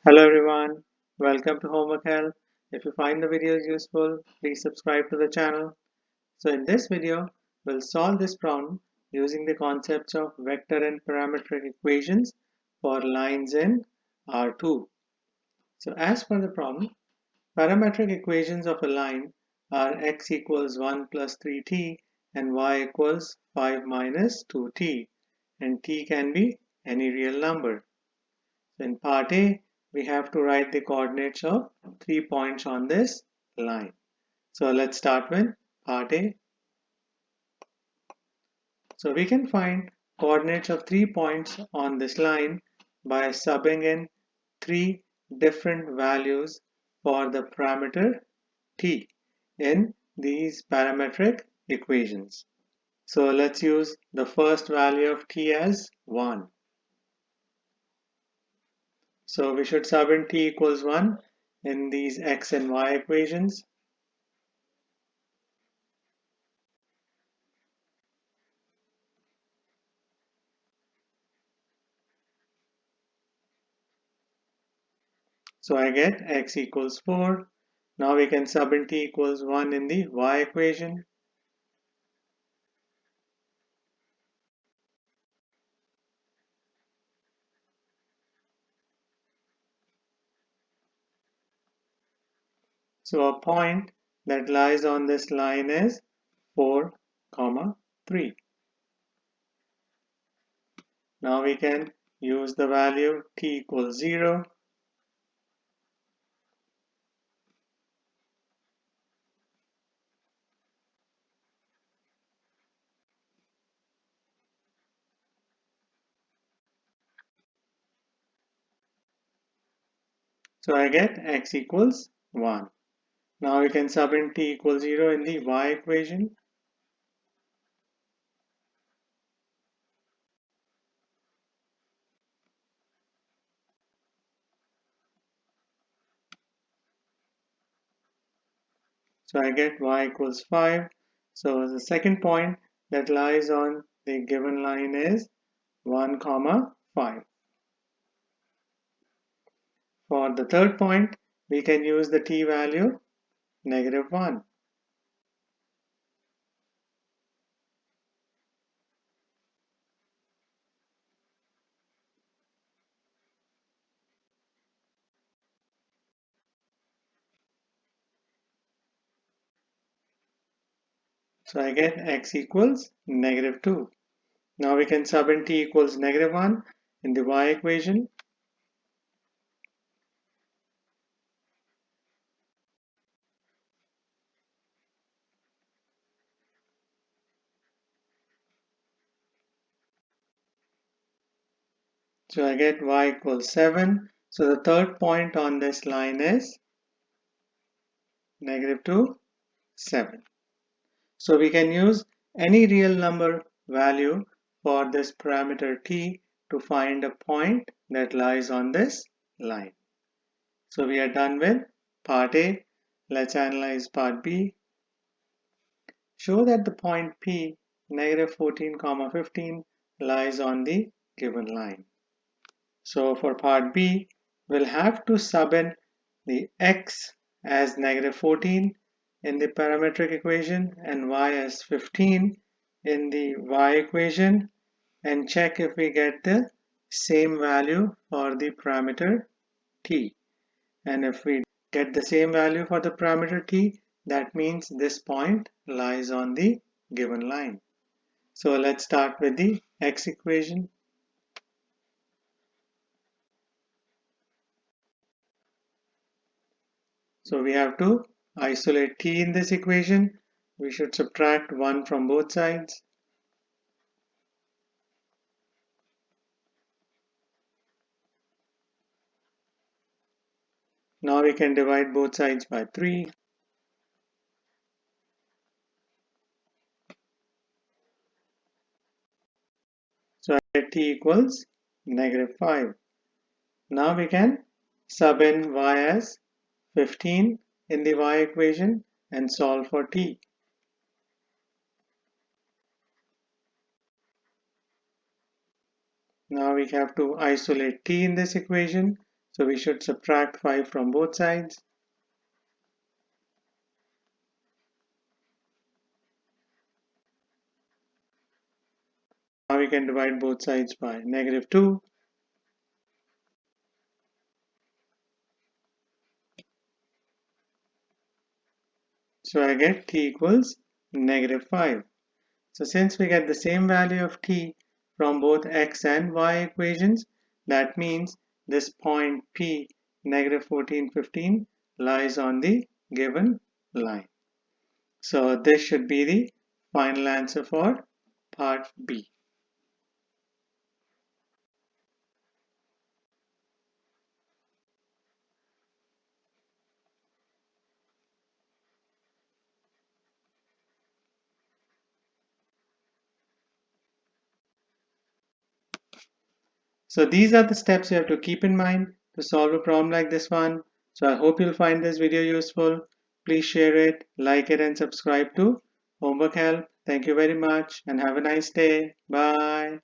Hello everyone, welcome to Homework Help. If you find the videos useful, please subscribe to the channel. So in this video, we'll solve this problem using the concepts of vector and parametric equations for lines in R2. So as per the problem, parametric equations of a line are x equals 1 plus 3t and y equals 5 minus 2t, and t can be any real number. So in part A, we have to write the coordinates of 3 points on this line. So let's start with part A. So we can find coordinates of 3 points on this line by subbing in 3 different values for the parameter t in these parametric equations. So let's use the first value of t as 1. So we should sub in t equals 1 in these x and y equations. So I get x equals 4. Now we can sub in t equals 1 in the y equation. So a point that lies on this line is 4, 3. Now we can use the value t equals 0. So I get x equals 1. Now we can sub in t equals 0 in the y equation. So I get y equals 5. So the second point that lies on the given line is 1, 5. For the third point, we can use the t value -1. So I get x equals -2. Now we can sub in t equals -1 in the y equation. So I get y equals 7. So the third point on this line is -2, 7. So we can use any real number value for this parameter t to find a point that lies on this line. So we are done with part A. Let's analyze part B. Show that the point P, -14, 15, lies on the given line. So for part B, we'll have to sub in the x as -14 in the parametric equation and y as 15 in the y equation, and check if we get the same value for the parameter t. And if we get the same value for the parameter t, that means this point lies on the given line. So let's start with the x equation. So we have to isolate t in this equation. We should subtract 1 from both sides. Now we can divide both sides by 3. So I get t equals -5. Now we can sub in y as 15 in the y equation and solve for t. Now we have to isolate t in this equation. So we should subtract 5 from both sides. Now we can divide both sides by -2. So I get t equals -5. So since we get the same value of t from both x and y equations, that means this point P, -14, 15, lies on the given line. So this should be the final answer for part B. So these are the steps you have to keep in mind to solve a problem like this one. So I hope you'll find this video useful. Please share it, like it, and subscribe to Homework Help. Thank you very much and have a nice day. Bye.